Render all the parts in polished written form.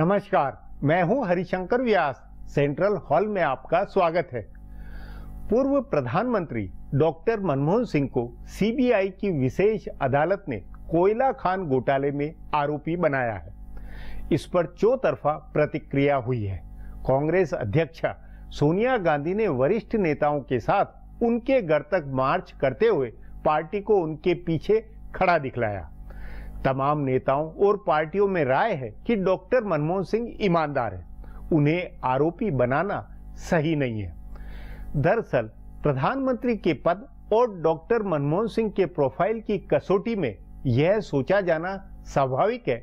नमस्कार, मैं हूं हरिशंकर व्यास। सेंट्रल हॉल में आपका स्वागत है। पूर्व प्रधानमंत्री डॉक्टर मनमोहन सिंह को सीबीआई की विशेष अदालत ने कोयला खान घोटाले में आरोपी बनाया है। इस पर चौतरफा प्रतिक्रिया हुई है। कांग्रेस अध्यक्षा सोनिया गांधी ने वरिष्ठ नेताओं के साथ उनके घर तक मार्च करते हुए पार्टी को उनके पीछे खड़ा दिखलाया। तमाम नेताओं और पार्टियों में राय है कि डॉक्टर मनमोहन सिंह ईमानदार है, उन्हें आरोपी बनाना सही नहीं है। दरअसल प्रधानमंत्री के पद और डॉक्टर मनमोहन सिंह के प्रोफाइल की कसौटी में यह सोचा जाना स्वाभाविक है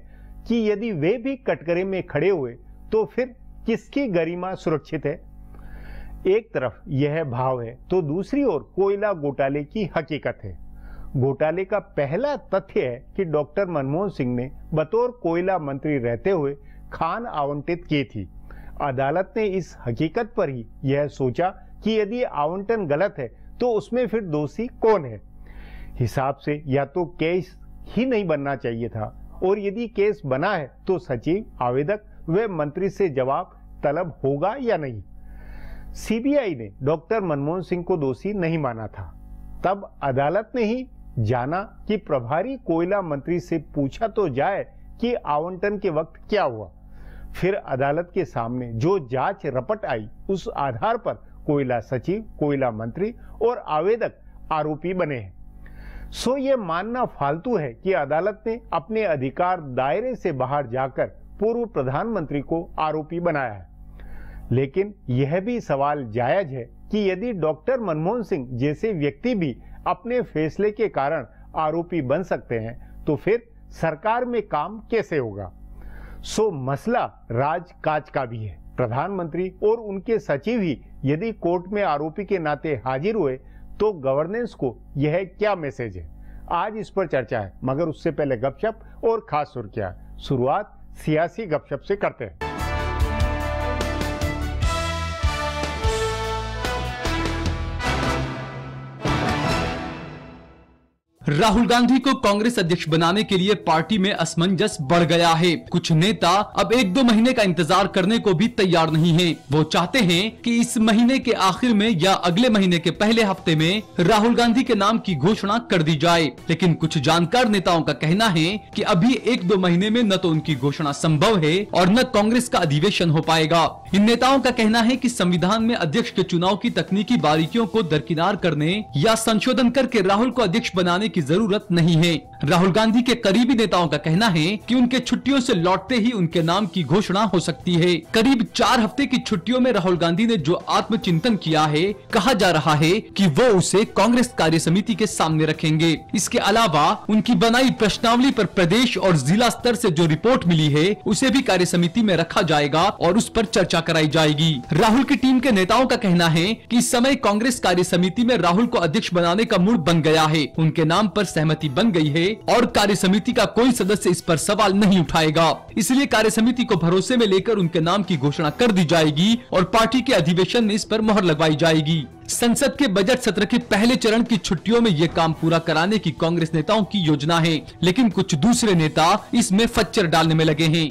कि यदि वे भी कटघरे में खड़े हुए तो फिर किसकी गरिमा सुरक्षित है। एक तरफ यह भाव है तो दूसरी ओर कोयला घोटाले की हकीकत है। घोटाले का पहला तथ्य है कि डॉक्टर मनमोहन सिंह ने बतौर कोयला मंत्री रहते हुए खान आवंटित की थी। अदालत ने इस हकीकत पर ही यह सोचा कि यदि आवंटन गलत है तो उसमें फिर दोषी कौन है। हिसाब से या तो केस ही नहीं बनना चाहिए था, और यदि केस बना है तो सचिव, आवेदक व मंत्री से जवाब तलब होगा या नहीं। सीबीआई ने डॉक्टर मनमोहन सिंह को दोषी नहीं माना था। तब अदालत ने ही जाना कि प्रभारी कोयला मंत्री से पूछा तो जाए कि आवंटन के वक्त क्या हुआ। फिर अदालत के सामने जो जांच रपट आई उस आधार पर कोयला सचिव, कोयला मंत्री और आवेदक आरोपी बने हैं। सो ये मानना फालतू है कि अदालत ने अपने अधिकार दायरे से बाहर जाकर पूर्व प्रधानमंत्री को आरोपी बनाया है। लेकिन यह भी सवाल जायज है कि यदि डॉक्टर मनमोहन सिंह जैसे व्यक्ति भी अपने फैसले के कारण आरोपी बन सकते हैं तो फिर सरकार में काम कैसे होगा। सो मसला राजकाज का भी है। प्रधानमंत्री और उनके सचिव ही यदि कोर्ट में आरोपी के नाते हाजिर हुए तो गवर्नेंस को यह क्या मैसेज है। आज इस पर चर्चा है, मगर उससे पहले गपशप और खास सुर्खियां। शुरुआत सियासी गपशप से करते हैं। राहुल गांधी को कांग्रेस अध्यक्ष बनाने के लिए पार्टी में असमंजस बढ़ गया है। कुछ नेता अब 1-2 महीने का इंतजार करने को भी तैयार नहीं हैं। वो चाहते हैं कि इस महीने के आखिर में या अगले महीने के पहले हफ्ते में राहुल गांधी के नाम की घोषणा कर दी जाए। लेकिन कुछ जानकार नेताओं का कहना है कि अभी 1-2 महीने में न तो उनकी घोषणा संभव है और न कांग्रेस का अधिवेशन हो पाएगा। इन नेताओं का कहना है कि संविधान में अध्यक्ष के चुनाव की तकनीकी बारीकियों को दरकिनार करने या संशोधन करके राहुल को अध्यक्ष बनाने की जरूरत नहीं है। राहुल गांधी के करीबी नेताओं का कहना है कि उनके छुट्टियों से लौटते ही उनके नाम की घोषणा हो सकती है। करीब 4 हफ्ते की छुट्टियों में राहुल गांधी ने जो आत्मचिंतन किया है, कहा जा रहा है कि वो उसे कांग्रेस कार्य समिति के सामने रखेंगे। इसके अलावा उनकी बनाई प्रश्नावली पर प्रदेश और जिला स्तर से जो रिपोर्ट मिली है उसे भी कार्य समिति में रखा जाएगा और उस पर चर्चा कराई जाएगी। राहुल की टीम के नेताओं का कहना है कि इस समय कांग्रेस कार्य समिति में राहुल को अध्यक्ष बनाने का मूड बन गया है। उनके नाम पर सहमति बन गई है और कार्य समिति का कोई सदस्य इस पर सवाल नहीं उठाएगा। इसलिए कार्य समिति को भरोसे में लेकर उनके नाम की घोषणा कर दी जाएगी और पार्टी के अधिवेशन में इस पर मोहर लगवाई जाएगी। संसद के बजट सत्र के पहले चरण की छुट्टियों में ये काम पूरा कराने की कांग्रेस नेताओं की योजना है, लेकिन कुछ दूसरे नेता इसमें फच्चर डालने में लगे हैं।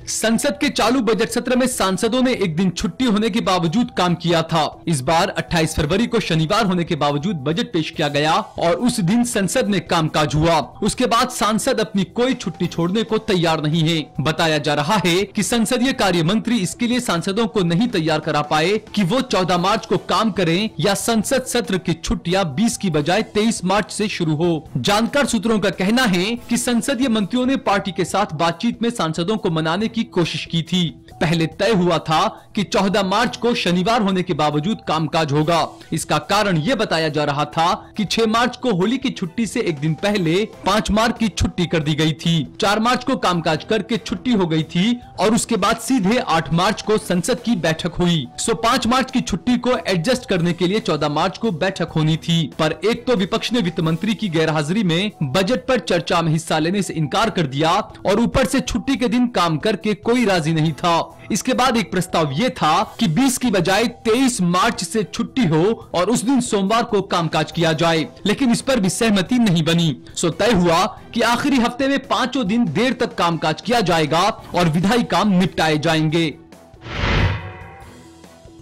संसद के चालू बजट सत्र में सांसदों ने एक दिन छुट्टी होने के बावजूद काम किया था। इस बार 28 फरवरी को शनिवार होने के बावजूद बजट पेश किया गया और उस दिन संसद में कामकाज हुआ। उसके बाद सांसद अपनी कोई छुट्टी छोड़ने को तैयार नहीं है। बताया जा रहा है कि संसदीय कार्य मंत्री इसके लिए सांसदों को नहीं तैयार करा पाए कि वो 14 मार्च को काम करें या संसद सत्र की छुट्टियां 20 की बजाय 23 मार्च से शुरू हो। जानकार सूत्रों का कहना है कि संसदीय मंत्रियों ने पार्टी के साथ बातचीत में सांसदों को मनाने की कोशिश की थी। पहले तय हुआ था कि 14 मार्च को शनिवार होने के बावजूद कामकाज होगा। इसका कारण यह बताया जा रहा था कि 6 मार्च को होली की छुट्टी से एक दिन पहले 5 मार्च की छुट्टी कर दी गई थी। 4 मार्च को कामकाज करके छुट्टी हो गई थी और उसके बाद सीधे 8 मार्च को संसद की बैठक हुई। सो 5 मार्च की छुट्टी को एडजस्ट करने के लिए 14 मार्च को बैठक होनी थी। पर एक तो विपक्ष ने वित्त मंत्री की गैरहाजिरी में बजट पर चर्चा में हिस्सा लेने से इनकार कर दिया और ऊपर से छुट्टी के दिन काम करके कोई राजी नहीं था। इसके बाद एक प्रस्ताव ये था कि 20 की बजाय 23 मार्च से छुट्टी हो और उस दिन सोमवार को कामकाज किया जाए, लेकिन इस पर भी सहमति नहीं बनी। सो तय हुआ कि आखिरी हफ्ते में 5 दिन देर तक कामकाज किया जाएगा और विधायी काम निपटाए जाएंगे।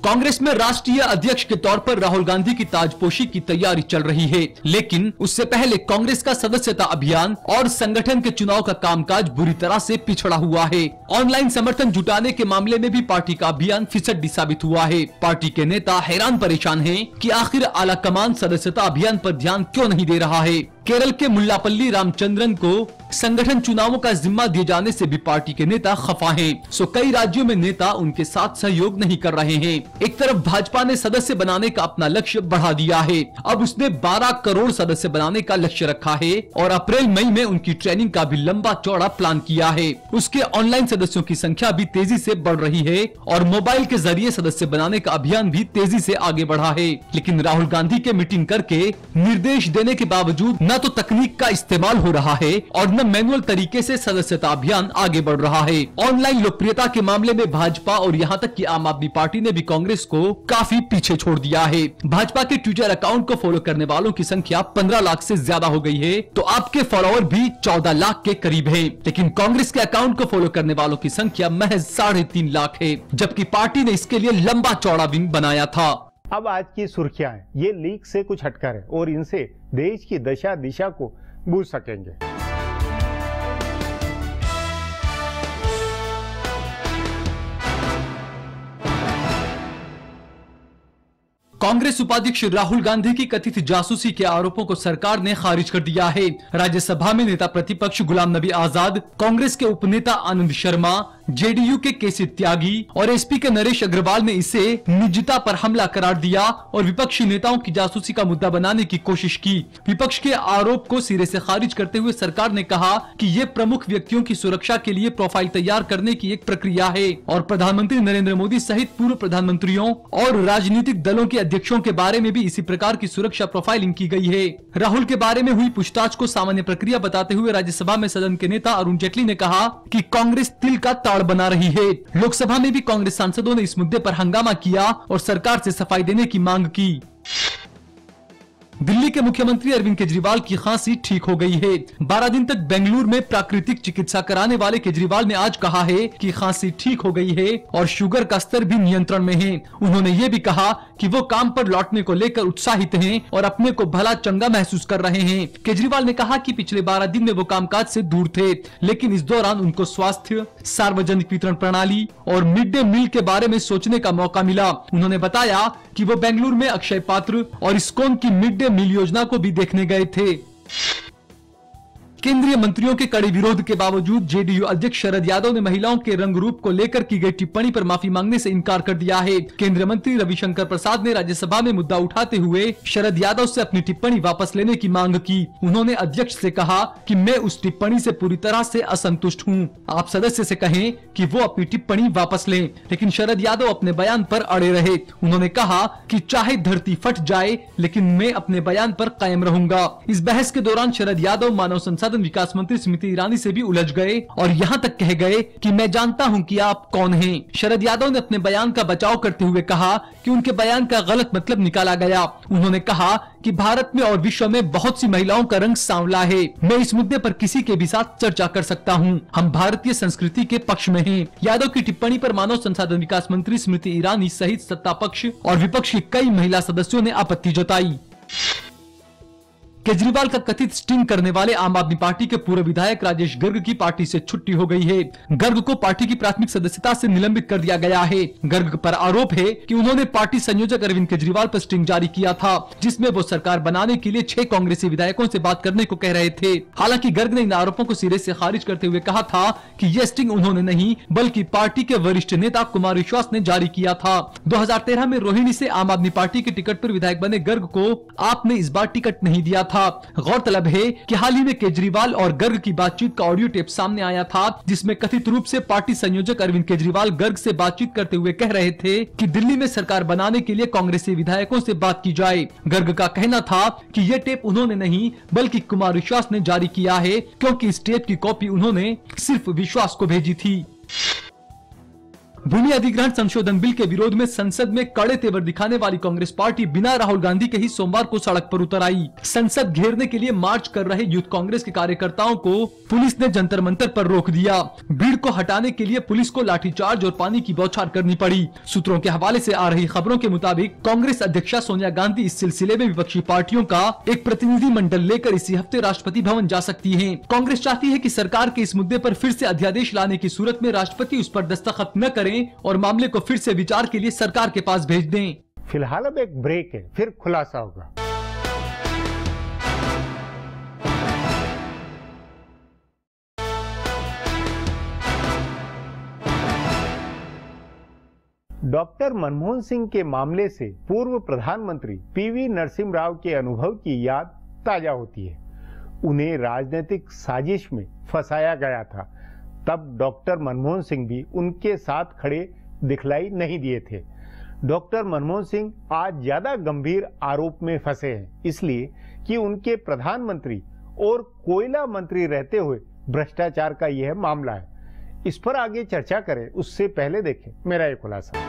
कांग्रेस में राष्ट्रीय अध्यक्ष के तौर पर राहुल गांधी की ताजपोशी की तैयारी चल रही है, लेकिन उससे पहले कांग्रेस का सदस्यता अभियान और संगठन के चुनाव का कामकाज बुरी तरह से पिछड़ा हुआ है। ऑनलाइन समर्थन जुटाने के मामले में भी पार्टी का अभियान फिसड्डी साबित हुआ है। पार्टी के नेता हैरान परेशान हैं कि आखिर आला कमान सदस्यता अभियान पर ध्यान क्यों नहीं दे रहा है। केरल के मुल्लापल्ली रामचंद्रन को संगठन चुनावों का जिम्मा दिए जाने से भी पार्टी के नेता खफा हैं। सो कई राज्यों में नेता उनके साथ सहयोग नहीं कर रहे हैं। एक तरफ भाजपा ने सदस्य बनाने का अपना लक्ष्य बढ़ा दिया है, अब उसने 12 करोड़ सदस्य बनाने का लक्ष्य रखा है और अप्रैल मई में उनकी ट्रेनिंग का भी लंबा चौड़ा प्लान किया है। उसके ऑनलाइन सदस्यों की संख्या भी तेजी से बढ़ रही है और मोबाइल के जरिए सदस्य बनाने का अभियान भी तेजी से आगे बढ़ा है। लेकिन राहुल गांधी के मीटिंग करके निर्देश देने के बावजूद न तो तकनीक का इस्तेमाल हो रहा है और न मैनुअल तरीके से सदस्यता अभियान आगे बढ़ रहा है। ऑनलाइन लोकप्रियता के मामले में भाजपा और यहाँ तक कि आम आदमी पार्टी ने भी कांग्रेस को काफी पीछे छोड़ दिया है। भाजपा के ट्विटर अकाउंट को फॉलो करने वालों की संख्या 15 लाख से ज्यादा हो गई है, तो आपके फॉलोअर भी 14 लाख के करीब है। लेकिन कांग्रेस के अकाउंट को फॉलो करने वालों की संख्या महज 3.5 लाख है, जबकि पार्टी ने इसके लिए लंबा चौड़ा विंग बनाया था। अब आज की सुर्खियां हैं, ये लीक से कुछ हटकर है और इनसे देश की दशा दिशा को बूझ सकेंगे। कांग्रेस उपाध्यक्ष राहुल गांधी की कथित जासूसी के आरोपों को सरकार ने खारिज कर दिया है। राज्यसभा में नेता प्रतिपक्ष गुलाम नबी आजाद, कांग्रेस के उपनेता आनंद शर्मा, जेडीयू के केसी त्यागी और एसपी के नरेश अग्रवाल ने इसे निजता पर हमला करार दिया और विपक्षी नेताओं की जासूसी का मुद्दा बनाने की कोशिश की। विपक्ष के आरोप को सिरे से खारिज करते हुए सरकार ने कहा कि ये प्रमुख व्यक्तियों की सुरक्षा के लिए प्रोफाइल तैयार करने की एक प्रक्रिया है और प्रधानमंत्री नरेंद्र मोदी सहित पूर्व प्रधानमंत्रियों और राजनीतिक दलों के अध्यक्षों के बारे में भी इसी प्रकार की सुरक्षा प्रोफाइलिंग की गई है। राहुल के बारे में हुई पूछताछ को सामान्य प्रक्रिया बताते हुए राज्यसभा में सदन के नेता अरुण जेटली ने कहा कि कांग्रेस तिल का ताड़ बना रही है। लोकसभा में भी कांग्रेस सांसदों ने इस मुद्दे पर हंगामा किया और सरकार से सफाई देने की मांग की। दिल्ली के मुख्यमंत्री अरविंद केजरीवाल की खांसी ठीक हो गई है। 12 दिन तक बेंगलुरु में प्राकृतिक चिकित्सा कराने वाले केजरीवाल ने आज कहा है कि खांसी ठीक हो गई है और शुगर का स्तर भी नियंत्रण में है। उन्होंने ये भी कहा कि वो काम पर लौटने को लेकर उत्साहित हैं और अपने को भला चंगा महसूस कर रहे हैं। केजरीवाल ने कहा कि पिछले 12 दिन में वो कामकाज से दूर थे, लेकिन इस दौरान उनको स्वास्थ्य, सार्वजनिक वितरण प्रणाली और मिड डे मील के बारे में सोचने का मौका मिला। उन्होंने बताया कि वो बेंगलुरु में अक्षय पात्र और इस्कॉन की मिड डे मील योजना को भी देखने गए थे। केंद्रीय मंत्रियों के कड़े विरोध के बावजूद जेडीयू अध्यक्ष शरद यादव ने महिलाओं के रंग रूप को लेकर की गई टिप्पणी पर माफी मांगने से इनकार कर दिया है। केंद्रीय मंत्री रविशंकर प्रसाद ने राज्यसभा में मुद्दा उठाते हुए शरद यादव से अपनी टिप्पणी वापस लेने की मांग की। उन्होंने अध्यक्ष से कहा कि मैं उस टिप्पणी से पूरी तरह से असंतुष्ट हूं। आप सदस्य से कहें कि वो अपनी टिप्पणी वापस लें। लेकिन शरद यादव अपने बयान पर अड़े रहे। उन्होंने कहा कि चाहे धरती फट जाए, लेकिन मैं अपने बयान पर कायम रहूंगा। इस बहस के दौरान शरद यादव मानव संसाधन विकास मंत्री स्मृति ईरानी से भी उलझ गए और यहाँ तक कह गए कि मैं जानता हूँ कि आप कौन हैं। शरद यादव ने अपने बयान का बचाव करते हुए कहा कि उनके बयान का गलत मतलब निकाला गया। उन्होंने कहा कि भारत में और विश्व में बहुत सी महिलाओं का रंग सांवला है। मैं इस मुद्दे पर किसी के भी साथ चर्चा कर सकता हूँ। हम भारतीय संस्कृति के पक्ष में हैं। यादव की टिप्पणी पर मानव संसाधन विकास मंत्री स्मृति ईरानी सहित सत्ता पक्ष और विपक्ष के कई महिला सदस्यों ने आपत्ति जताई। केजरीवाल का कथित स्टिंग करने वाले आम आदमी पार्टी के पूर्व विधायक राजेश गर्ग की पार्टी से छुट्टी हो गई है। गर्ग को पार्टी की प्राथमिक सदस्यता से निलंबित कर दिया गया है। गर्ग पर आरोप है कि उन्होंने पार्टी संयोजक अरविंद केजरीवाल पर स्टिंग जारी किया था, जिसमें वो सरकार बनाने के लिए 6 कांग्रेसी विधायकों से बात करने को कह रहे थे। हालांकि गर्ग ने इन आरोपों को सिरे से खारिज करते हुए कहा था कि यह स्टिंग उन्होंने नहीं, बल्कि पार्टी के वरिष्ठ नेता कुमार विश्वास ने जारी किया था। 2013 में रोहिणी से आम आदमी पार्टी के टिकट पर विधायक बने गर्ग को आपने इस बार टिकट नहीं दिया था। गौरतलब है कि हाल ही में केजरीवाल और गर्ग की बातचीत का ऑडियो टेप सामने आया था, जिसमें कथित रूप से पार्टी संयोजक अरविंद केजरीवाल गर्ग से बातचीत करते हुए कह रहे थे कि दिल्ली में सरकार बनाने के लिए कांग्रेसी विधायकों से बात की जाए। गर्ग का कहना था कि यह टेप उन्होंने नहीं, बल्कि कुमार विश्वास ने जारी किया है, क्योंकि इस टेप की कॉपी उन्होंने सिर्फ विश्वास को भेजी थी। भूमि अधिग्रहण संशोधन बिल के विरोध में संसद में कड़े तेवर दिखाने वाली कांग्रेस पार्टी बिना राहुल गांधी के ही सोमवार को सड़क पर उतर आई। संसद घेरने के लिए मार्च कर रहे यूथ कांग्रेस के कार्यकर्ताओं को पुलिस ने जंतर मंतर पर रोक दिया। भीड़ को हटाने के लिए पुलिस को लाठीचार्ज और पानी की बौछार करनी पड़ी। सूत्रों के हवाले से आ रही खबरों के मुताबिक कांग्रेस अध्यक्षा सोनिया गांधी इस सिलसिले में विपक्षी पार्टियों का एक प्रतिनिधि मंडल लेकर इसी हफ्ते राष्ट्रपति भवन जा सकती है। कांग्रेस चाहती है कि सरकार के इस मुद्दे पर फिर से अध्यादेश लाने की सूरत में राष्ट्रपति उस पर दस्तखत न करें और मामले को फिर से विचार के लिए सरकार के पास भेज दें। फिलहाल अब एक ब्रेक है, फिर खुलासा होगा। डॉक्टर मनमोहन सिंह के मामले से पूर्व प्रधानमंत्री पीवी नरसिम्हा राव के अनुभव की याद ताजा होती है। उन्हें राजनीतिक साजिश में फंसाया गया था, तब डॉक्टर मनमोहन सिंह भी उनके साथ खड़े दिखलाई नहीं दिए थे। डॉक्टर मनमोहन सिंह आज ज्यादा गंभीर आरोप में फंसे हैं, इसलिए कि उनके प्रधानमंत्री और कोयला मंत्री रहते हुए भ्रष्टाचार का यह मामला है। इस पर आगे चर्चा करें उससे पहले देखें मेरा ये खुलासा।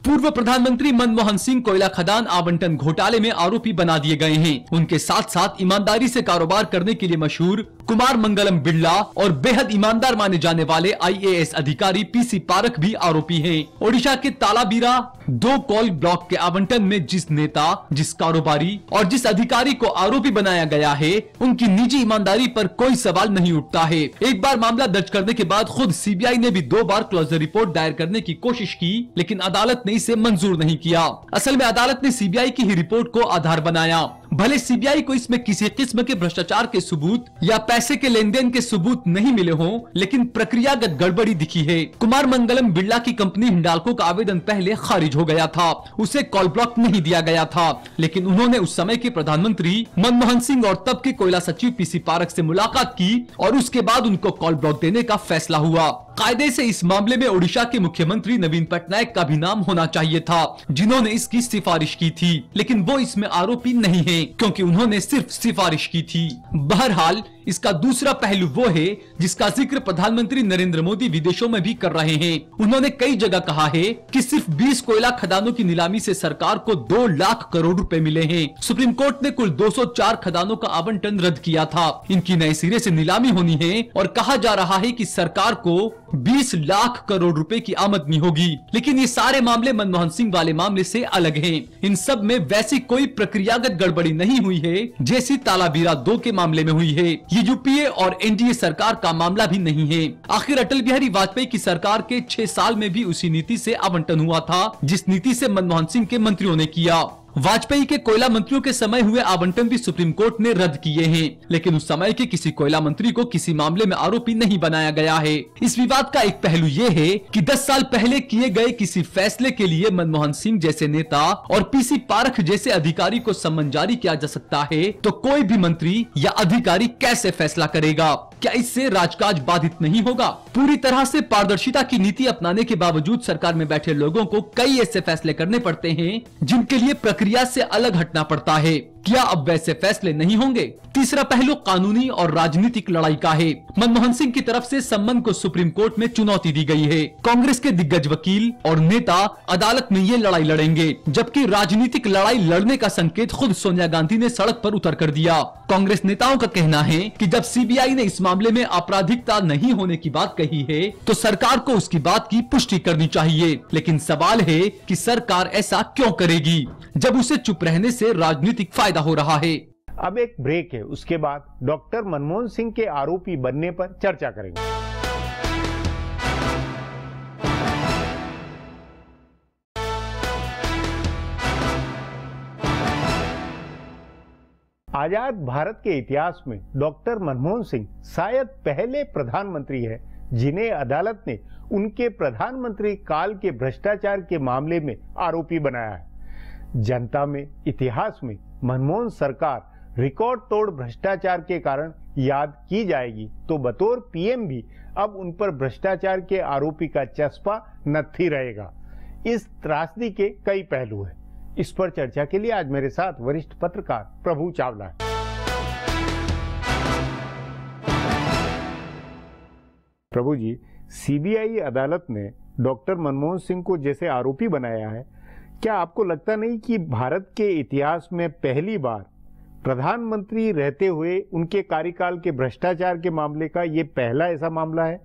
पूर्व प्रधानमंत्री मनमोहन सिंह कोयला खदान आवंटन घोटाले में आरोपी बना दिए गए हैं। उनके साथ साथ ईमानदारी से कारोबार करने के लिए मशहूर कुमार मंगलम बिरला और बेहद ईमानदार माने जाने वाले IAS अधिकारी PC पारख भी आरोपी हैं। ओडिशा के तालाबीरा 2 कोल ब्लॉक के आवंटन में जिस नेता, जिस कारोबारी और जिस अधिकारी को आरोपी बनाया गया है, उनकी निजी ईमानदारी पर कोई सवाल नहीं उठता है। एक बार मामला दर्ज करने के बाद खुद CBI ने भी 2 बार क्लोजर रिपोर्ट दायर करने की कोशिश की, लेकिन अदालत ने इसे मंजूर नहीं किया। असल में अदालत ने CBI की ही रिपोर्ट को आधार बनाया। भले CBI को इसमें किसी किस्म के भ्रष्टाचार के सबूत या पैसे के लेन देन के सबूत नहीं मिले हों, लेकिन प्रक्रियागत गड़बड़ी दिखी है। कुमार मंगलम बिरला की कंपनी हिंडाल्को का आवेदन पहले खारिज हो गया था, उसे कॉल ब्लॉक नहीं दिया गया था, लेकिन उन्होंने उस समय के प्रधानमंत्री मनमोहन सिंह और तब के कोयला सचिव PC पारख से मुलाकात की और उसके बाद उनको कॉल ब्लॉक देने का फैसला हुआ। कायदे से इस मामले में ओडिशा के मुख्यमंत्री नवीन पटनायक का भी नाम होना चाहिए था, जिन्होंने इसकी सिफारिश की थी, लेकिन वो इसमें आरोपी नहीं है क्योंकि उन्होंने सिर्फ सिफारिश की थी। बहरहाल इसका दूसरा पहलू वो है जिसका जिक्र प्रधानमंत्री नरेंद्र मोदी विदेशों में भी कर रहे हैं। उन्होंने कई जगह कहा है कि सिर्फ 20 कोयला खदानों की नीलामी से सरकार को 2 लाख करोड़ रुपए मिले हैं। सुप्रीम कोर्ट ने कुल 204 खदानों का आवंटन रद्द किया था। इनकी नए सिरे से नीलामी होनी है और कहा जा रहा है कि सरकार को 20 लाख करोड़ रुपए की आमदनी होगी। लेकिन ये सारे मामले मनमोहन सिंह वाले मामले से अलग हैं। इन सब में वैसी कोई प्रक्रियागत गड़बड़ी नहीं हुई है जैसी तालाबीरा 2 के मामले में हुई है। ये UPA और NDA सरकार का मामला भी नहीं है। आखिर अटल बिहारी वाजपेयी की सरकार के 6 साल में भी उसी नीति से आवंटन हुआ था जिस नीति से मनमोहन सिंह के मंत्रियों ने किया। वाजपेयी के कोयला मंत्रियों के समय हुए आवंटन भी सुप्रीम कोर्ट ने रद्द किए हैं, लेकिन उस समय के किसी कोयला मंत्री को किसी मामले में आरोपी नहीं बनाया गया है। इस विवाद का एक पहलू ये है कि 10 साल पहले किए गए किसी फैसले के लिए मनमोहन सिंह जैसे नेता और PC पारख जैसे अधिकारी को सम्मन जारी किया जा सकता है, तो कोई भी मंत्री या अधिकारी कैसे फैसला करेगा? क्या इससे राजकाज बाधित नहीं होगा? पूरी तरह से पारदर्शिता की नीति अपनाने के बावजूद सरकार में बैठे लोगों को कई ऐसे फैसले करने पड़ते हैं जिनके लिए प्रक्रिया से अलग हटना पड़ता है। क्या अब वैसे फैसले नहीं होंगे? तीसरा पहलू कानूनी और राजनीतिक लड़ाई का है। मनमोहन सिंह की तरफ से सम्मन को सुप्रीम कोर्ट में चुनौती दी गई है। कांग्रेस के दिग्गज वकील और नेता अदालत में ये लड़ाई लड़ेंगे, जबकि राजनीतिक लड़ाई लड़ने का संकेत खुद सोनिया गांधी ने सड़क पर उतर कर दिया। कांग्रेस नेताओं का कहना है कि जब CBI ने इस मामले में आपराधिकता नहीं होने की बात कही है, तो सरकार को उसकी बात की पुष्टि करनी चाहिए। लेकिन सवाल है कि सरकार ऐसा क्यों करेगी जब उसे चुप रहने से राजनीतिक फायदा हो रहा है। अब एक ब्रेक है, उसके बाद डॉक्टर मनमोहन सिंह के आरोपी बनने पर चर्चा करेंगे। आजाद भारत के इतिहास में डॉक्टर मनमोहन सिंह शायद पहले प्रधानमंत्री है जिन्हें अदालत ने उनके प्रधानमंत्री काल के भ्रष्टाचार के मामले में आरोपी बनाया है। जनता में, इतिहास में मनमोहन सरकार रिकॉर्ड तोड़ भ्रष्टाचार के कारण याद की जाएगी, तो बतौर PM भी अब उन पर भ्रष्टाचार के आरोपी का चस्पा नत्थी रहेगा। इस त्रासदी के कई पहलू हैं। इस पर चर्चा के लिए आज मेरे साथ वरिष्ठ पत्रकार प्रभु चावला है। प्रभु जी, सीबीआई अदालत ने डॉक्टर मनमोहन सिंह को जैसे आरोपी बनाया है, क्या आपको लगता नहीं कि भारत के इतिहास में पहली बार प्रधानमंत्री रहते हुए उनके कार्यकाल के भ्रष्टाचार के मामले का ये पहला ऐसा मामला है?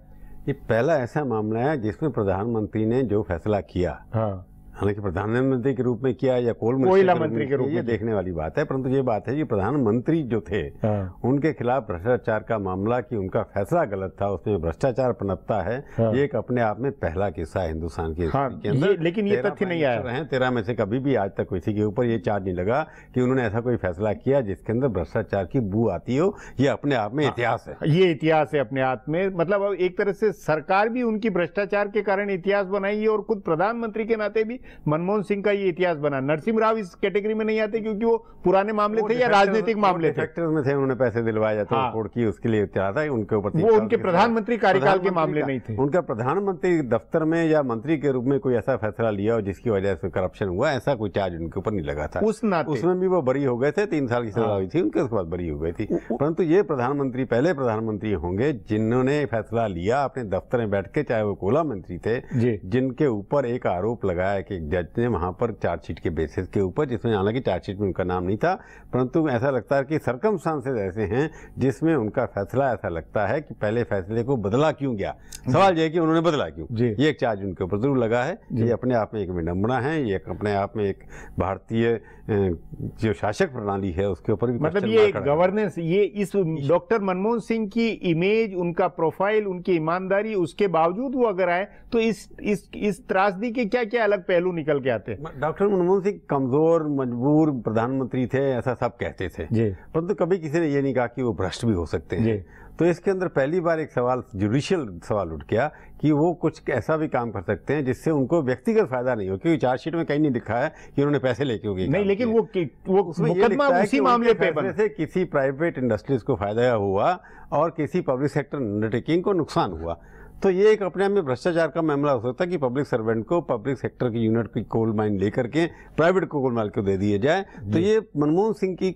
ये पहला ऐसा मामला है जिसमें प्रधानमंत्री ने जो फैसला किया, हाँ, हालांकि प्रधानमंत्री के रूप में किया या कोयला मंत्री के रूप में, ये देखने वाली बात है, परंतु ये बात है कि प्रधानमंत्री जो थे उनके खिलाफ भ्रष्टाचार का मामला कि उनका फैसला गलत था, उसमें भ्रष्टाचार पनपता है, ये एक अपने आप में पहला किस्सा है हिंदुस्तान के अंदर। लेकिन ये तथ्य नहीं आया 13 में से कभी भी आज तक किसी के ऊपर ये चार्ज नहीं लगा कि उन्होंने ऐसा कोई फैसला किया जिसके अंदर भ्रष्टाचार की बू आती हो। ये अपने आप में इतिहास है, ये इतिहास है अपने आप में। मतलब एक तरह से सरकार भी उनकी भ्रष्टाचार के कारण इतिहास बनाई है और खुद प्रधानमंत्री के नाते भी मनमोहन सिंह का ये इतिहास बना। नरसिम्हा राव इस कैटेगरी में नहीं आते क्योंकि वो पुराने मामले थे या राजनीतिक मामले थे, फैक्टर्स में थे, उन्होंने पैसे दिलवाए जाते हैं कोर्ट की, उसके लिए इतिहास है उनके ऊपर। वो उनके प्रधानमंत्री कार्यकाल के मामले नहीं थे। उनका प्रधानमंत्री दफ्तर में या मंत्री के रूप में कोई ऐसा फैसला लिया हो जिसकी वजह से करप्शन हुआ, ऐसा कोई चार्ज उनके ऊपर नहीं लगा था। उस नाते उसमें भी वो बरी हो गए थे, 3 साल की सजा हुई थी उनके, उसके बाद बरी हो गई थी। परंतु ये प्रधानमंत्री पहले प्रधानमंत्री होंगे जिन्होंने फैसला लिया अपने दफ्तर में बैठ के, चाहे वो कोयला मंत्री थे, जिनके ऊपर एक आरोप लगाया कि जज ने वहां पर चार्जशीट के बेसिस के ऊपर, जिसमें हालांकि चार्जशीट में उनका नाम नहीं था, परंतु ऐसा लगता है कि सर्कमस्टांसेस ऐसे हैं जिसमें उनका फैसला ऐसा लगता है कि पहले फैसले को बदला क्यों गया। सवाल यह है कि उन्होंने बदला क्यों, ये एक चार्ज उनके ऊपर जरूर लगा है। ये अपने आप में एक विडंबना है, ये अपने आप में एक भारतीय जो शासक प्रणाली है उसके ऊपर भी, मतलब ये गवर्नेंस, ये इस डॉक्टर मनमोहन सिंह की इमेज, उनका प्रोफाइल, उनकी ईमानदारी, उसके बावजूद वो अगर आए तो इस त्रासदी के क्या क्या अलग पहलू निकल के आते हैं? डॉक्टर मनमोहन सिंह कमजोर मजबूर प्रधानमंत्री थे, ऐसा सब कहते थे, परंतु कभी किसी ने ये नहीं कहा कि वो भ्रष्ट भी हो सकते हैं। तो इसके अंदर पहली बार एक सवाल, जुडिशियल सवाल उठ गया कि वो कुछ ऐसा भी काम कर सकते हैं जिससे उनको व्यक्तिगत फायदा नहीं हो, क्योंकि चार्जशीट में कहीं नहीं लिखा है कि उन्होंने पैसे लेके होगी नहीं, लेकिन वो मुकदमा उसी मामले पे से किसी प्राइवेट इंडस्ट्रीज को फायदा हुआ और किसी पब्लिक सेक्टर अंडरटेकिंग को नुकसान हुआ। तो ये एक अपने आप में भ्रष्टाचार का मामला हो सकता है कि पब्लिक सर्वेंट को पब्लिक सेक्टर की यूनिट की कोल माइन लेकर के प्राइवेट को कोल माइन को दे दिए जाए। तो ये मनमोहन सिंह की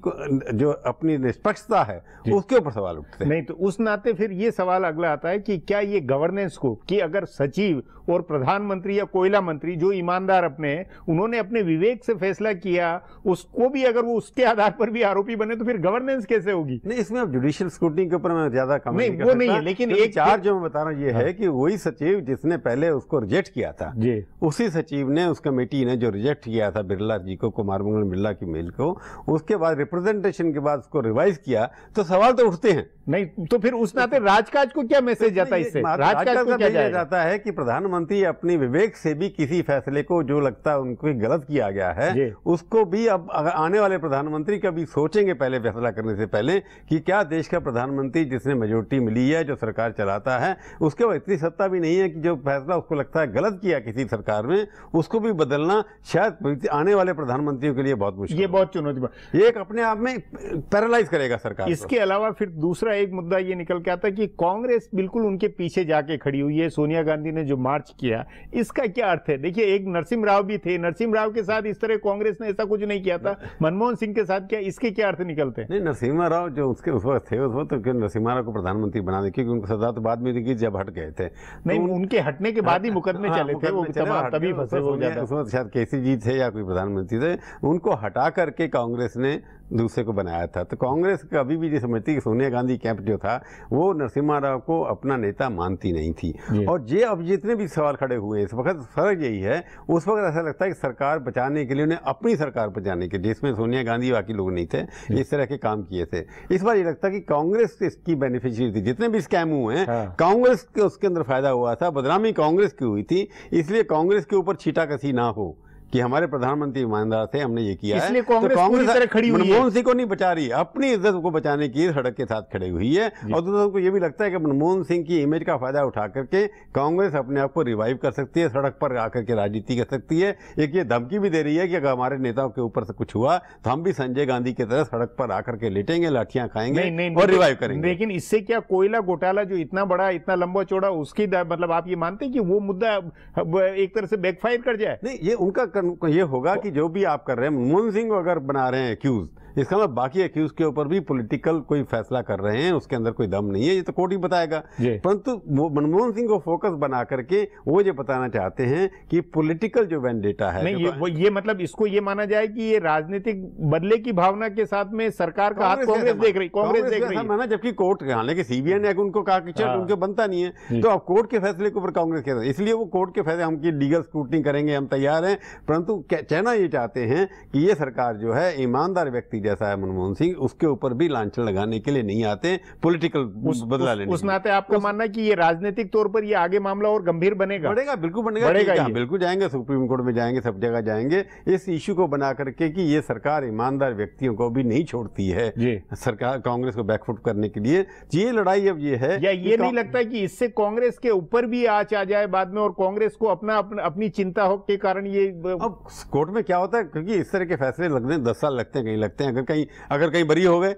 जो अपनी निष्पक्षता है उसके ऊपर सवाल उठते हैं। नहीं, तो उस नाते फिर ये सवाल अगला आता है कि क्या ये गवर्नेंस को, कि अगर सचिव और प्रधानमंत्री या कोयला मंत्री जो ईमानदार अपने हैं, उन्होंने अपने विवेक से फैसला किया, उसको भी अगर वो उसके आधार पर भी आरोपी बने तो फिर गवर्नेंस कैसे होगी? नहीं, इसमें अब जुडिशियल स्क्रूटनी के ऊपर मैं ज्यादा कमेंट नहीं, वो नहीं है, लेकिन एक चार्ज जो मैं बता रहा हूँ ये है कि वही सचिव जिसने पहले उसको रिजेक्ट किया था, उसी सचिव ने, उस कमेटी ने जो रिजेक्ट किया था बिरला जी को, कुमार मंगल बिरला की मेल को, उसके बाद रिप्रेजेंटेशन के बाद उसको रिवाइज किया, तो सवाल तो उठते हैं। नहीं, तो फिर उस नाते राजकाज को क्या मैसेज जाता है इससे? राजकाज को क्या जाता है कि प्रधानमंत्री अपनी विवेक से भी किसी फैसले को जो लगता है उनको गलत किया गया है, उसको भी अब अगर आने वाले प्रधानमंत्री कभी सोचेंगे पहले फैसला करने से पहले कि क्या देश का प्रधानमंत्री जिसने मेजोरिटी मिली है, जो सरकार चलाता है, उसके बाद इतनी सत्ता भी नहीं है कि जो फैसला उसको लगता है गलत किया किसी सरकार में, उसको भी बदलना शायद आने वाले प्रधानमंत्रियों के लिए बहुत मुश्किल, ये बहुत चुनौती, ये एक अपने आप में पैरालाइज करेगा सरकार। इसके अलावा फिर दूसरा एक मुद्दा ये निकल के आता है कि कांग्रेस बिल्कुल उनके पीछे जाके खड़ी हुई है। सोनिया गांधी ने जो मार्च किया, इसका क्या अर्थ है? देखिए, एक नरसिम्हा राव भी थे, नरसिम्हा राव के साथ इस तरह कांग्रेस ने ऐसा कुछ नहीं किया था, मनमोहन सिंह के साथ क्या, इसके क्या अर्थ निकलते हैं? नहीं, नरसिम्हा राव जो उसके उस वक्त थे, उस वक्त तो नरसिम्हा राव को प्रधानमंत्री बना दे, क्योंकि उनको सजा तो बाद में दी जब हट गए थे। नहीं, उनके हटने के बाद ही मुकदमे चले थे, वो तभी फंसे हो जाते। उस वक्त शायद केसी जी थे या कोई प्रधानमंत्री थे, उनको हटा करके कांग्रेस ने दूसरे को बनाया था। तो कांग्रेस कभी भी ये समझती कि सोनिया गांधी कैंप जो था वो नरसिम्हा राव को अपना नेता मानती नहीं थी। और ये अब जितने भी सवाल खड़े हुए हैं इस वक्त, फर्क यही है, उस वक्त ऐसा लगता है कि सरकार बचाने के लिए उन्हें अपनी सरकार बचाने के, जिसमें सोनिया गांधी बाकी लोग नहीं थे, इस तरह के काम किए थे। इस बार ये लगता है कि कांग्रेस इसकी बेनिफिशियरी थी, जितने भी स्कैम हुए हैं कांग्रेस के उसके अंदर फायदा हुआ था, बदनामी कांग्रेस की हुई थी, इसलिए कांग्रेस के ऊपर छींटाकशी ना हो कि हमारे प्रधानमंत्री ईमानदार थे, हमने ये किया है, तो कांग्रेस खड़ी हुई है। मनमोहन सिंह को नहीं बचा रही, अपनी इज्जत को बचाने की सड़क के साथ खड़ी हुई है। और दूसरों को ये भी लगता है कि मनमोहन सिंह की इमेज का फायदा उठा करके कांग्रेस अपने आप को रिवाइव कर सकती है, सड़क पर आकर के राजनीति कर सकती है। एक ये धमकी भी दे रही है कि अगर हमारे नेताओं के ऊपर से कुछ हुआ तो हम भी संजय गांधी की तरह सड़क पर आकर के लेटेंगे, लाठियां खाएंगे और रिवाइव करेंगे। लेकिन इससे क्या कोयला घोटाला जो इतना बड़ा, इतना लंबा चौड़ा, उसकी मतलब आप ये मानते हैं कि वो मुद्दा एक तरह से बैकफायर कर जाए? नहीं, ये उनका ये होगा कि जो भी आप कर रहे हैं, मनमोहन सिंह को अगर बना रहे हैं एक्यूज, इसका मतलब बाकी एक्यूज के ऊपर भी पॉलिटिकल कोई फैसला कर रहे हैं, उसके अंदर कोई दम नहीं है, ये तो कोर्ट ही बताएगा। परंतु वो मनमोहन सिंह को फोकस बना करके वो ये बताना चाहते हैं कि पॉलिटिकल जो वेंडेटा है, नहीं ये मतलब इसको ये माना जाए कि ये राजनीतिक बदले की भावना के साथ में सरकार का हाथ कांग्रेस देख रही है माना, जबकि कोर्ट, हालांकि सीबीआई ने उनको कहा कि चल उनके बनता नहीं है, तो अब कोर्ट के फैसले के ऊपर कांग्रेस कहता है, इसलिए वो कोर्ट के फैसले, हम की लीगल स्क्रूटनी करेंगे, हम तैयार हैं। परंतु कहना ये चाहते हैं कि ये सरकार जो है ईमानदार व्यक्ति जैसा है मनमोहन सिंह, उसके ऊपर भी लांछन लगाने के लिए नहीं आते, पॉलिटिकल बदला लेने। उस नाते आपका मानना है कि ये राजनीतिक तौर पर ये आगे मामला और गंभीर बनेगा? बिल्कुल बनेगा, बिल्कुल जाएंगे, सुप्रीम कोर्ट में जाएंगे, सब जगह जाएंगे, इस इश्यू को बना करके कि ये सरकार ईमानदार व्यक्तियों को भी नहीं छोड़ती है, सरकार कांग्रेस को बैकफुट करने के लिए। ये लड़ाई अब ये है, या ये नहीं लगता कि इससे कांग्रेस के ऊपर भी आंच आ जाए बाद में, और कांग्रेस को अपनी चिंता हो के कारण ये अब कोर्ट में क्या होता है, क्योंकि इस तरह के फैसले लगने 10 साल लगते हैं, कहीं लगते हैं, अगर कहीं बरी हो गए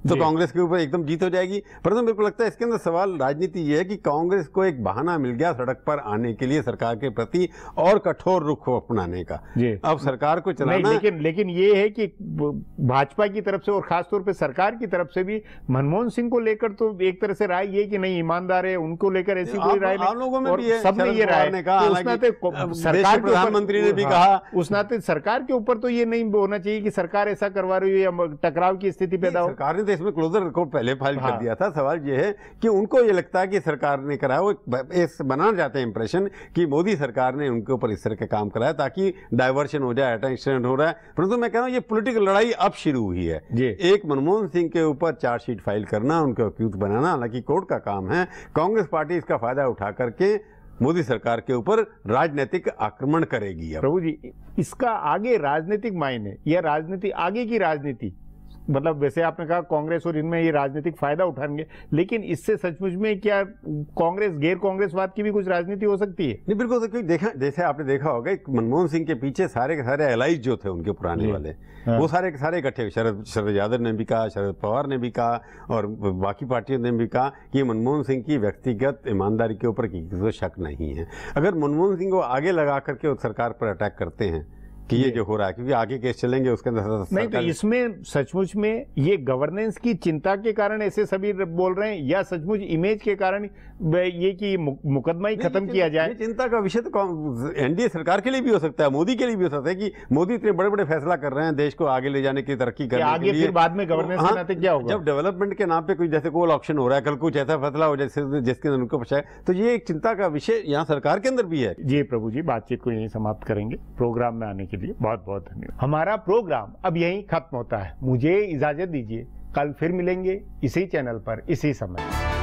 तो कांग्रेस के ऊपर एकदम जीत हो जाएगी। परंतु मेरे को लगता है इसके अंदर सवाल राजनीति ये है कि कांग्रेस को एक बहाना मिल गया सड़क पर आने के लिए सरकार के प्रति और कठोर रुख अपनाने का। अब सरकार को चलाना, लेकिन ये है कि भाजपा की तरफ से और खासतौर पे सरकार की तरफ से भी मनमोहन सिंह को लेकर तो एक तरह से राय ये कि नहीं ईमानदार है, उनको लेकर ऐसी कोई राय नहीं, लोगों में भी है, सबने ये राय सरकार प्रधानमंत्री ने भी कहा, उस नाते सरकार के ऊपर तो ये नहीं होना चाहिए कि सरकार ऐसा करवा रही है, टकराव की स्थिति पैदा हो। सरकार ने इसमें क्लोजर रिकॉर्ड पहले फाइल कर दिया था। सवाल यह है कि उनको ये लगता है कि सरकार ने कराया, वो बनाना चाहते हैं इंप्रेशन कि मोदी सरकार ने उनके ऊपर इस तरह का काम कराया ताकि डाइवर्शन हो जाए, अटेंशन हो रहा है। परंतु मैं कह रहा हूं ये पॉलिटिकल लड़ाई अब शुरू हुई है। एक मनमोहन सिंह के ऊपर चार्जशीट फाइल करना, उनको अक्यूज बनाना, हालांकि कोर्ट का काम है। कांग्रेस पार्टी इसका फायदा उठा करके मोदी सरकार के ऊपर राजनीतिक आक्रमण करेगी। प्रभु जी, इसका आगे राजनीतिक मायने या राजनीति आगे की राजनीति, मतलब वैसे आपने कहा कांग्रेस और इनमें ये राजनीतिक फायदा उठाएंगे, लेकिन इससे सचमुच में क्या कांग्रेस गैर कांग्रेसवाद की भी कुछ राजनीति हो सकती है? नहीं, बिल्कुल। देखा, जैसे आपने देखा होगा मनमोहन सिंह के पीछे सारे के सारे एलाइज जो थे उनके पुराने वाले, वो सारे के सारे इकट्ठे, शरद यादव ने भी कहा, शरद पवार ने भी कहा और बाकी पार्टियों ने भी कहा कि मनमोहन सिंह की व्यक्तिगत ईमानदारी के ऊपर किसी को शक नहीं है। अगर मनमोहन सिंह को आगे लगा करके सरकार पर अटैक करते हैं कि ये जो हो रहा है, क्योंकि आगे केस चलेंगे उसके अंदर नहीं, तो इसमें सचमुच में ये गवर्नेंस की चिंता के कारण ऐसे सभी बोल रहे हैं या सचमुच इमेज के कारण ये कि मुकदमा ही खत्म किया जाए? चिंता का विषय तो एनडीए सरकार के लिए भी हो सकता है, मोदी के लिए भी हो सकता है कि मोदी इतने बड़े बड़े फैसला कर रहे हैं देश को आगे ले जाने की, तरक्की करने के लिए। फिर बाद में गवर्नेंस के नाते क्या होगा? जब डेवलपमेंट के नाम पे कोई जैसे कोल ऑप्शन हो रहा है, कल कुछ ऐसा फैसला हो जैसे जिसके अंदर उनको पछाए, तो ये एक चिंता का विषय यहाँ सरकार के अंदर भी है। जी प्रभु जी, बातचीत को यहीं समाप्त करेंगे। प्रोग्राम में आने के लिए बहुत बहुत धन्यवाद। हमारा प्रोग्राम अब यहीं खत्म होता है, मुझे इजाजत दीजिए। कल फिर मिलेंगे इसी चैनल पर इसी समय।